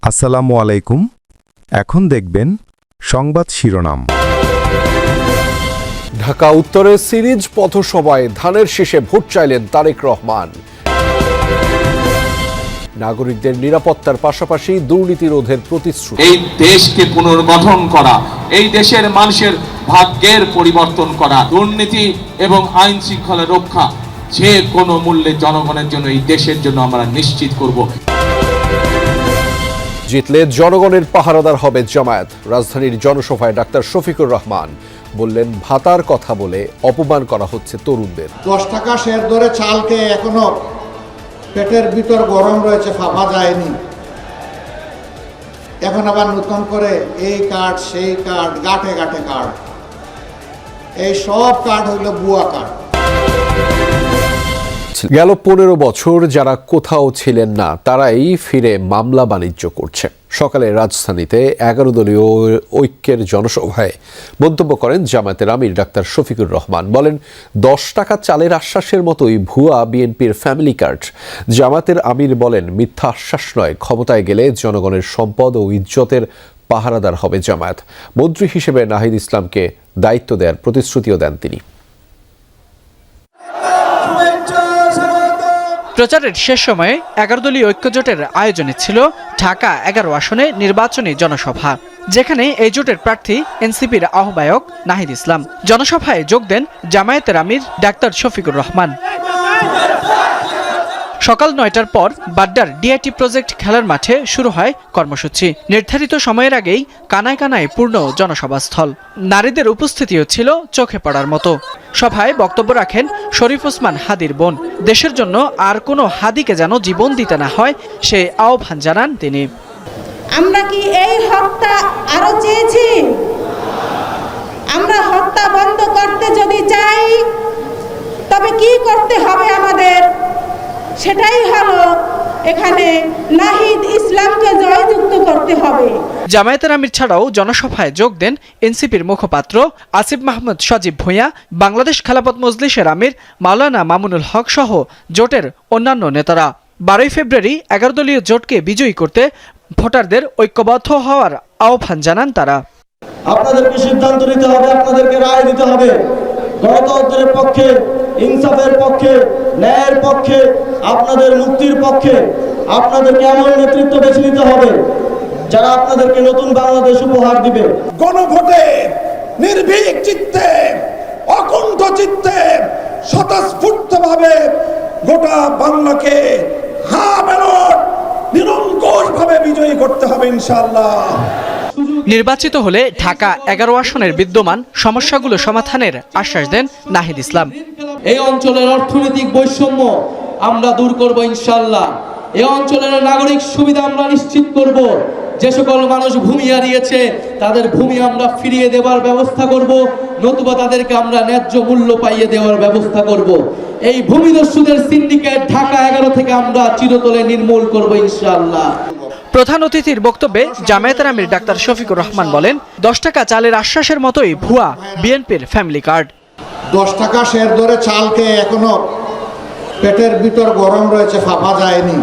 আসসালামু আলাইকুম। এখন দেখবেন সংবাদ শিরোনাম। ঢাকা উত্তরে সিরিজ পথসভায় ধানের শীষে ভোট চাইলেন তারেক রহমান। নাগরিকদের নিরাপত্তার পাশাপাশি দুর্নীতি রোধের প্রতিশ্রুতি। এই দেশকে পুনর্গঠন করা, এই দেশের মানুষের ভাগ্যের পরিবর্তন করা, দুর্নীতি এবং আইন শৃঙ্খলা রক্ষা যে কোনো মূল্যে জনগণের জন্য, এই দেশের জন্য আমরা নিশ্চিত করব। জিতলে জনগণের পাহারাদার হবে জামায়াত। রাজধানীর জনসভায় ডাক্তার শফিকুর রহমান বললেন, ভাতার কথা বলে অপমান করা হচ্ছে তরুণদের। 10 টাকা শেয়ার ধরে চালকে এখনো পেটের ভিতর গরম রয়েছে, ফাঁপা যায়নি। এখন আবার নতুন করে এই কার্ড সেই কার্ড, গাঁটে গাঁটে কার্ড, এই সব কার্ড হইল ভুয়া কার্ড। গেল 15 বছর যারা কোথাও ছিলেন না তারাই ফিরে মামলা বাণিজ্য করছে। সকালে রাজধানীতে 11 দলীয় ঐক্যের জনসভায় মন্তব্য করেন জামায়াতের আমির ডাক্তার শফিকুর রহমান। বলেন, 10 টাকা চালের আশ্বাসের মতোই ভুয়া বিএনপির ফ্যামিলি কার্ড। জামায়াতের আমির বলেন, মিথ্যা আশ্বাস নয়, ক্ষমতায় গেলে জনগণের সম্পদ ও ইজ্জতের পাহারাদার হবে জামায়াত। মন্ত্রী হিসেবে নাহিদ ইসলামকে দায়িত্ব দেওয়ার প্রতিশ্রুতিও দেন তিনি। প্রচারের শেষ সময়ে 11 দলীয় ঐক্যজোটের আয়োজনে ছিল ঢাকা 11 আসনে নির্বাচনী জনসভা, যেখানে এই জোটের প্রার্থী এনসিপির আহ্বায়ক নাহিদ ইসলাম। জনসভায় যোগ দেন জামায়াতের আমির ডাক্তার শফিকুর রহমান। সকাল 9টার পর বাড্ডার ডিআইটি প্রজেক্ট খেলার মাঠে শুরু হয় কর্মসূচি। নির্ধারিত সময়ের আগেই কানায় কানায় পূর্ণ জনসভাস্থল। নারীদের উপস্থিতিও ছিল চোখে পড়ার মতো। সভায় বক্তব্য রাখেন শরীফ ওসমান হাদির বোন। দেশের জন্য আর কোনো হাদিকে যেন জীবন দিতে না হয়, সে আহ্বান জানান তিনি। আমরা কি এই হত্যা আরো চেয়েছি? আমরা হত্যা বন্ধ করতে যদি চাই, তবে কি করতে হবে আমাদের? সেটাই হলো এখানে নাহিদ ইসলামকে জয়যুক্ত করতে হবে। জামায়াতের আমির ছাড়াও জনসভায় যোগ দেন এনসিপির মুখপাত্র আসিফ মাহমুদ সজীব ভূঁইয়া, বাংলাদেশ খেলাফত মজলিসের আমির মাওলানা মামুনুল হক সহ জোটের অন্যান্য নেতারা। 12 ফেব্রুয়ারি 11 দলীয় জোটকে বিজয়ী করতে ভোটারদের ঐক্যবদ্ধ হওয়ার আহ্বান জানান তারা। আপনাদেরকে সিদ্ধান্ত নিতে হবে, আপনাদেরকে রায় দিতে হবে। গণতন্ত্রের পক্ষে, ইনসাফের পক্ষে, ন্যায়ের পক্ষে, আপনাদের মুক্তির পক্ষে আপনাদেরকে এমন নেতৃত্ব বেছে নিতে হবে যারা আপনাদেরকে নতুন বাংলাদেশ উপহার দিবে। গণভোটে নির্ভীক চিত্তে, অকুণ্ঠ চিত্তে, স্বতঃস্ফূর্তভাবে গোটা বাংলাকে নিরঙ্কুশভাবে বিজয়ী করতে হবে ইনশাআল্লাহ। নির্বাচিত হলে ঢাকা 11 আসনের বিদ্যমান সমস্যাগুলো সমাধানের আশ্বাস দেন নাহিদ ইসলাম। এই অঞ্চলের অর্থনৈতিক বৈষম্য আমরা দূর করব ইনশাআল্লাহ। এই অঞ্চলের নাগরিক সুবিধা আমরা নিশ্চিত করব। যে সকল মানুষ ভূমি হারিয়েছে তাদের ভূমি আমরা ফিরিয়ে দেওয়ার ব্যবস্থা করব, নতুবা তাদেরকে আমরা ন্যায্য মূল্য পাইয়ে দেওয়ার ব্যবস্থা করব। এই ভূমিদস্যুদের সিন্ডিকেট ঢাকা 11 থেকে আমরা চিরতরে নির্মূল করব ইনশাআল্লাহ। প্রধান অতিথির বক্তব্যে জামায়াতের আমির ডাক্তার শফিকুর রহমান বলেন, 10 টাকা চালের আশ্বাসের মতোই ভুয়া বিএনপির ফ্যামিলি কার্ড। 10 টাকা শেয়ার ধরে চালকে এখনো পেটের ভিতর গরম রয়েছে, ফাঁপা যায়নি।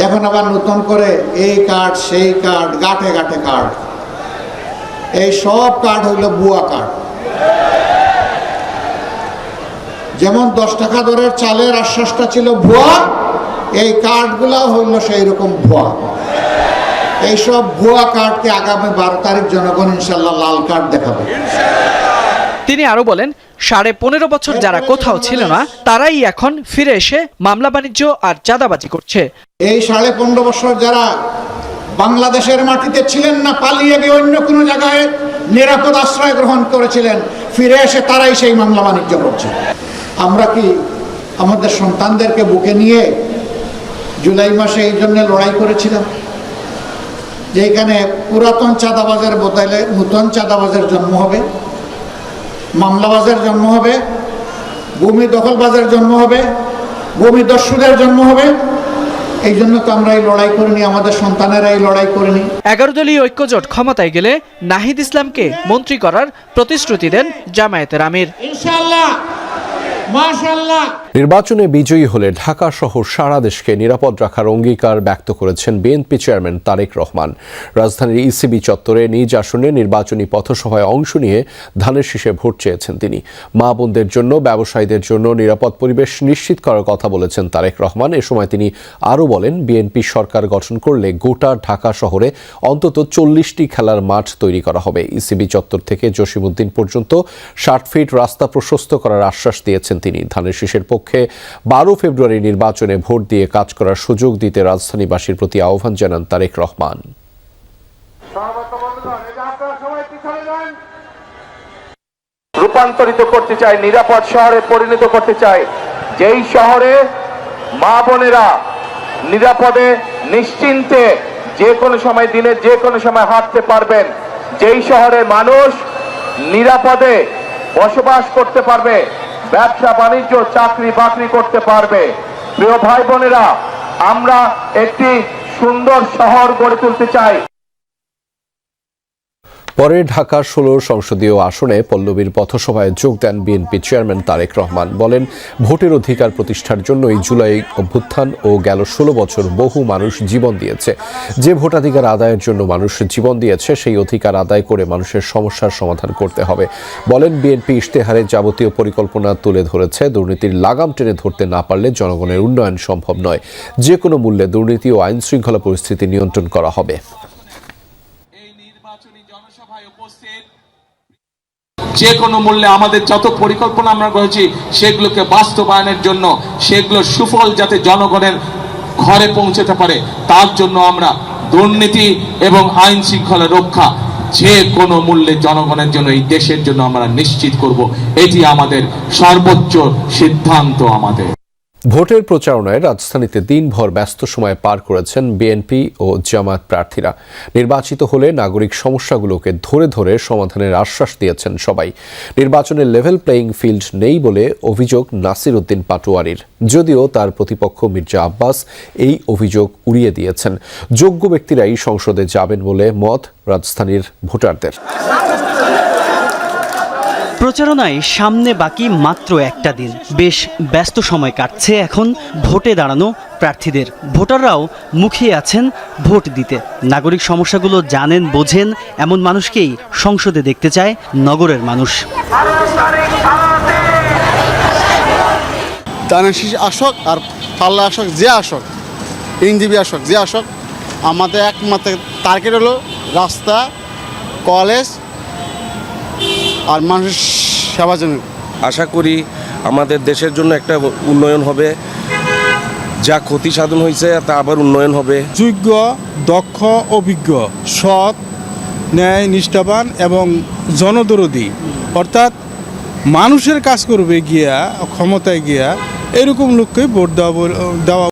এখন আবার নতুন করে এই কার্ড সেই কার্ড, গাঁটে গাঁটে কার্ড, এই সব কার্ড হইল ভুয়া কার্ড। যেমন 10 টাকা দরের চালের আশ্বাসটা ছিল ভুয়া, এই কার্ডগুলা হইল সেই রকম ভুয়া। এইসব ভুয়া কার্ডকে আগামী 12 তারিখ জনগণ ইনশাল্লাহ লাল কার্ড দেখাবে। তিনি আরো বলেন, 15.5 বছর যারা কোথাও ছিল না তারাই এখন ফিরে এসে মামলা বাণিজ্য আর চাঁদাবাজি করছে। এই 15.5 বছর যারা বাংলাদেশের মাটিতে ছিলেন না, পালিয়ে গিয়ে অন্য কোনো জায়গায় নিরাপদ আশ্রয় গ্রহণ করেছিলেন, ফিরে এসে তারাই সেই মামলা বাণিজ্য করছে। আমরা কি আমাদের সন্তানদেরকে বুকে নিয়ে জুলাই মাসে এই জন্য লড়াই করেছিলাম যে এখানে পুরাতন চাঁদাবাজের বদলে নতুন চাঁদাবাজের জন্ম হবে, মামলাবাজের জন্ম হবে, ভূমি দখলবাজের জন্ম হবে, ভূমি দস্যুদের জন্ম হবে। এই জন্য তো আমরা এই লড়াই করিনি, আমাদের সন্তানেরা এই লড়াই করেনি। 11 দলীয় ঐক্যজোট ক্ষমতায় গেলে নাহিদ ইসলামকে মন্ত্রী করার প্রতিশ্রুতি দেন জামায়াতের আমির। ইনশাআল্লাহ মাশাআল্লাহ। নির্বাচনে বিজয়ী হলে ঢাকা সহ সারা দেশকে নিরাপদ রাখার অঙ্গীকার ব্যক্ত করেছেন বিএনপি চেয়ারম্যান তারেক রহমান। রাজধানীর ইসিবি চত্বরে নিজ আসনে নির্বাচনী পথসভায় অংশ নিয়ে ধানের শীষে ভোট চেয়েছেন তিনি। মা বোনদের জন্য, ব্যবসায়ীদের জন্য নিরাপদ পরিবেশ নিশ্চিত করার কথা বলেছেন তারেক রহমান। এ সময় তিনি আরও বলেন, বিএনপি সরকার গঠন করলে গোটা ঢাকা শহরে অন্তত 40টি খেলার মাঠ তৈরি করা হবে। ইসিবি চত্বর থেকে জসিমউদ্দিন পর্যন্ত 60 ফিট রাস্তা প্রশস্ত করার আশ্বাস দিয়েছেন তিনি। ধানের শীষের পক্ষে 12 ফেব্রুয়ারি নির্বাচনে ভোট দিয়ে কাজ করার সুযোগ দিতে রাজধানীবাসীর প্রতি আহ্বান জানান তারেক রহমান। রূপান্তরিত করতে চাই, নিরাপদ শহরে পরিণত করতে চাই, যেই শহরে মা বোনেরা নিরাপদে নিশ্চিন্তে যে কোনো সময়, দিনের যে কোনো সময় হাঁটতে পারবেন, যেই শহরে মানুষ নিরাপদে বসবাস করতে পারবে, ব্যবসা বাণিজ্য, চাকরি বাকরি করতে পারবে। প্রিয় ভাই বোনেরা, আমরা একটি সুন্দর শহর গড়ে তুলতে চাই। পরে ঢাকা 16 সংসদীয় আসনে পল্লবীর পথসভায় যোগ দেন বিএনপি চেয়ারম্যান তারেক রহমান। বলেন, ভোটের অধিকার প্রতিষ্ঠার জন্য এই জুলাই অভ্যুত্থান ও গেল 16 বছর বহু মানুষ জীবন দিয়েছে। যে ভোটাধিকার আদায়ের জন্য মানুষ জীবন দিয়েছে, সেই অধিকার আদায় করে মানুষের সমস্যার সমাধান করতে হবে। বলেন, বিএনপি ইশতেহারে যাবতীয় পরিকল্পনা তুলে ধরেছে। দুর্নীতির লাগাম টেনে ধরতে না পারলে জনগণের উন্নয়ন সম্ভব নয়। যে কোনো মূল্যে দুর্নীতি ও আইন শৃঙ্খলা পরিস্থিতি নিয়ন্ত্রণ করা হবে। যে কোনো মূল্যে আমাদের যত পরিকল্পনা আমরা করেছি সেগুলোকে বাস্তবায়নের জন্য, সেগুলোর সুফল যাতে জনগণের ঘরে পৌঁছতে পারে, তার জন্য আমরা দুর্নীতি এবং আইন শৃঙ্খলা রক্ষা যে কোনো মূল্যে জনগণের জন্য, এই দেশের জন্য আমরা নিশ্চিত করব। এটি আমাদের সর্বোচ্চ সিদ্ধান্ত। আমাদের ভোটের প্রচারণায় রাজধানীতে দিনভর ব্যস্ত সময় পার করেছেন বিএনপি ও জামায়াত প্রার্থীরা। নির্বাচিত হলে নাগরিক সমস্যাগুলোকে ধরে ধরে সমাধানের আশ্বাস দিয়েছেন সবাই। নির্বাচনের লেভেল প্লেয়িং ফিল্ড নেই বলে অভিযোগ নাসির উদ্দিন পাটোয়ারির, যদিও তার প্রতিপক্ষ মির্জা আব্বাস এই অভিযোগ উড়িয়ে দিয়েছেন। যোগ্য ব্যক্তিরাই সংসদে যাবেন বলে মত রাজধানীর ভোটারদের। প্রচারণায় সামনে বাকি মাত্র একটা দিন। বেশ ব্যস্ত সময় কাটছে এখন ভোটে দাঁড়ানো প্রার্থীদের। ভোটাররাও মুখিয়ে আছেন ভোট দিতে। নাগরিক সমস্যাগুলো জানেন, বোঝেন এমন মানুষকেই সংসদে দেখতে চায় নগরের মানুষ। ধানের শীষ আসক আর পাল্লা আসক, যে আসক, ইনজিবি আসক, যে আসক, আমাদের একমাত্র টার্গেট হলো রাস্তা, কলেজ আর মানুষের সেবার জন্য। আশা করি আমাদের দেশের জন্য একটা উন্নয়ন হবে, যা ক্ষতি সাধন হয়েছে তা আবার উন্নয়ন হবে। যোগ্য, দক্ষ, অভিজ্ঞ, সৎ, ন্যায়, নিষ্ঠাবান এবং জনদরদী, অর্থাৎ মানুষের কাজ করবে গিয়া, ক্ষমতায় গিয়া, এরকম লোককে ভোট দেওয়া